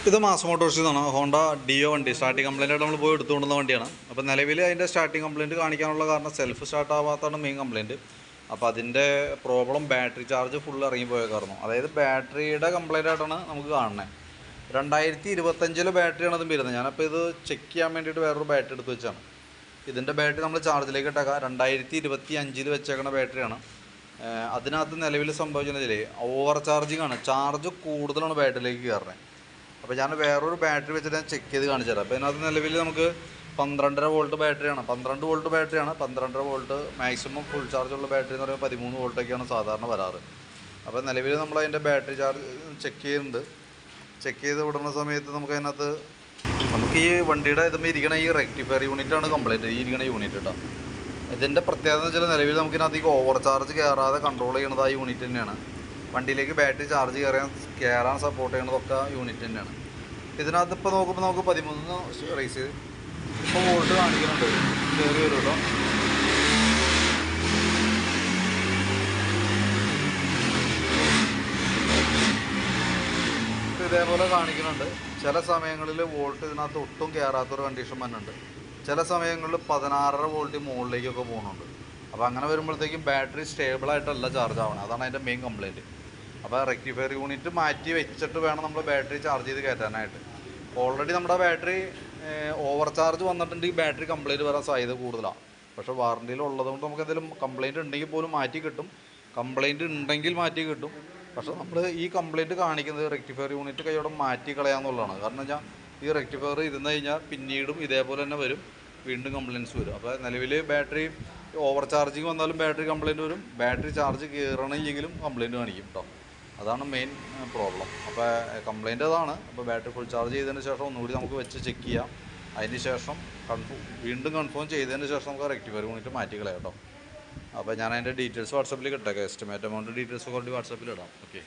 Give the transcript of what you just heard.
ഇത് മാസ് മോട്ടോഴ്സിൽ നിന്നാണ്. Honda deo വണ്ടി സ്റ്റാർട്ടിങ് കംപ്ലൈൻ്റ് ആയിട്ട് നമ്മൾ പോയി എടുത്തുകൊണ്ടുവന്ന വണ്ടിയാണ്. അപ്പോൾ നിലവിൽ അതിൻ്റെ സ്റ്റാർട്ടിങ് കംപ്ലൈൻറ്റ് കാണിക്കാനുള്ള കാരണം സെൽഫ് സ്റ്റാർട്ട് ആവാത്തതാണ് മെയിൻ കംപ്ലൈൻറ്റ്. അപ്പോൾ അതിൻ്റെ പ്രോബ്ലം ബാറ്ററി ചാർജ് ഫുൾ ഇറങ്ങിപ്പോയേക്കായിരുന്നു. അതായത് ബാറ്ററിയുടെ കംപ്ലൈൻ്റ് ആയിട്ടാണ് നമുക്ക് കാണുന്നത്. 2025 ബാറ്ററിയാണ് ഇത് വരുന്നത്. ഞാനപ്പോൾ ഇത് ചെക്ക് ചെയ്യാൻ വേണ്ടിയിട്ട് വേറൊരു ബാറ്ററി എടുത്ത് വെച്ചാണ്. ഇതിൻ്റെ ബാറ്ററി നമ്മൾ ചാർജിലേക്ക് ഇട്ടേക്കാം. 2025 വെച്ചേക്കുന്ന ബാറ്ററിയാണ്. അതിനകത്ത് നിലവിൽ സംഭവിച്ചതിൽ ഓവർ ചാർജിങ് ആണ്. ചാർജ് കൂടുതലാണ് ബാറ്ററിയിലേക്ക് കയറുന്നത്. അപ്പോൾ ഞാൻ വേറൊരു ബാറ്ററി വെച്ചിട്ട് ഞാൻ ചെക്ക് ചെയ്ത് കാണിച്ചു തരാം. അപ്പോൾ ഇതിനകത്ത് നിലവിൽ നമുക്ക് 12.5 വോൾട്ട് ബാറ്ററിയാണ്. 12 വോൾട്ട് ബാറ്ററിയാണ്. 12.5 വോൾട്ട് മാക്സിമം ഫുൾ ചാർജുള്ള ബാറ്ററി എന്ന് പറയുമ്പോൾ 13 വോൾട്ടൊക്കെയാണ് സാധാരണ വരാറ്. അപ്പോൾ നിലവിൽ നമ്മൾ അതിൻ്റെ ബാറ്ററി ചാർജ് ചെക്ക് ചെയ്യുന്നുണ്ട്. ചെക്ക് ചെയ്ത് വിടുന്ന സമയത്ത് നമുക്ക് ഈ വണ്ടിയുടെ ഇതുമ്പോൾ ഇരിക്കണ ഈ റെക്ടിഫയർ യൂണിറ്റാണ് കംപ്ലൈൻറ്റ്. ഈ ഇരിക്കണ യൂണിറ്റ് കേട്ടോ. ഇതിൻ്റെ പ്രത്യേകത എന്ന് വെച്ചാൽ നിലവിൽ നമുക്കിനകത്ത് ഈ ഓവർ ചാർജ് കയറാതെ കൺട്രോൾ ചെയ്യണത് ആ യൂണിറ്റ് തന്നെയാണ്. വണ്ടിയിലേക്ക് ബാറ്ററി ചാർജ് കയറാൻ സപ്പോർട്ട് ചെയ്യണതൊക്കെ യൂണിറ്റ് തന്നെയാണ്. ഇതിനകത്ത് ഇപ്പോൾ നോക്കുമ്പോൾ നമുക്ക് 13 റേസ് ചെയ്ത് ഇപ്പോൾ വോൾട്ട് കാണിക്കുന്നുണ്ട്. കയറി വരും കേട്ടോ. ഇതേപോലെ കാണിക്കുന്നുണ്ട്. ചില സമയങ്ങളിൽ വോൾട്ട് ഇതിനകത്ത് ഒട്ടും കയറാത്തൊരു കണ്ടീഷൻ വന്നിട്ടുണ്ട്. ചില സമയങ്ങളിൽ 16.5 വോൾട്ട് മുകളിലേക്കൊക്കെ പോകുന്നുണ്ട്. അപ്പോൾ അങ്ങനെ വരുമ്പോഴത്തേക്കും ബാറ്ററി സ്റ്റേബിളായിട്ടല്ല ചാർജ് ആവണം. അതാണ് അതിൻ്റെ മെയിൻ കംപ്ലയിൻറ്റ്. അപ്പോൾ റെക്ടിഫയർ യൂണിറ്റ് മാറ്റി വെച്ചിട്ട് വേണം നമ്മൾ ബാറ്ററി ചാർജ് ചെയ്ത് കയറ്റാനായിട്ട്. ഓൾറെഡി നമ്മുടെ ബാറ്ററി ഓവർ ചാർജ് വന്നിട്ടുണ്ടെങ്കിൽ ബാറ്ററി കംപ്ലയിൻറ്റ് വരാൻ സാധ്യത കൂടുതലാണ്. പക്ഷേ വാറണ്ടിയിൽ ഉള്ളതുകൊണ്ട് നമുക്ക് എന്തെങ്കിലും കംപ്ലയിൻറ്റ് ഉണ്ടെങ്കിൽ പോലും മാറ്റി കിട്ടും. കംപ്ലയിൻറ്റ് ഉണ്ടെങ്കിൽ മാറ്റി കിട്ടും. പക്ഷേ നമ്മൾ ഈ കംപ്ലയിൻറ്റ് കാണിക്കുന്നത് റെക്ടിഫയർ യൂണിറ്റ് കൈയോടെ മാറ്റി കളയാമെന്നുള്ളതാണ്. കാരണം വെച്ചാൽ ഈ റെക്ടിഫയർ ഇരുന്ന് കഴിഞ്ഞാൽ പിന്നീടും ഇതേപോലെ തന്നെ വരും, വീണ്ടും കംപ്ലയിൻറ്റ്സ് വരും. അപ്പോൾ നിലവിൽ ബാറ്ററി ഓവർ ചാർജിങ് വന്നാലും ബാറ്ററി കംപ്ലയിൻറ്റ് വരും. ബാറ്ററി ചാർജ് കയറണമെങ്കിലും കംപ്ലയിൻറ്റ് കാണിക്കും കേട്ടോ. അതാണ് മെയിൻ പ്രോബ്ലം. അപ്പോൾ കംപ്ലയിൻറ്റ് അതാണ്. അപ്പോൾ ബാറ്ററി ഫുൾ ചാർജ് ചെയ്തതിന് ശേഷം ഒന്നുകൂടി നമുക്ക് വെച്ച് ചെക്ക് ചെയ്യാം. അതിന് ശേഷം വീണ്ടും കൺഫേം ചെയ്തതിന് ശേഷം നമുക്ക് റെക്ടിഫയർ യൂണിറ്റ് മാറ്റി കളയാം കേട്ടോ. അപ്പോൾ ഞാൻ അതിൻ്റെ ഡീറ്റെയിൽസ് വാട്സപ്പിൽ ഇട്ടേക്കാം. എസ്റ്റിമേറ്റ് എമൗണ്ട് ഡീറ്റെയിൽസ് കൊണ്ട് വാട്സപ്പിൽ ഇടാം. ഓക്കെ.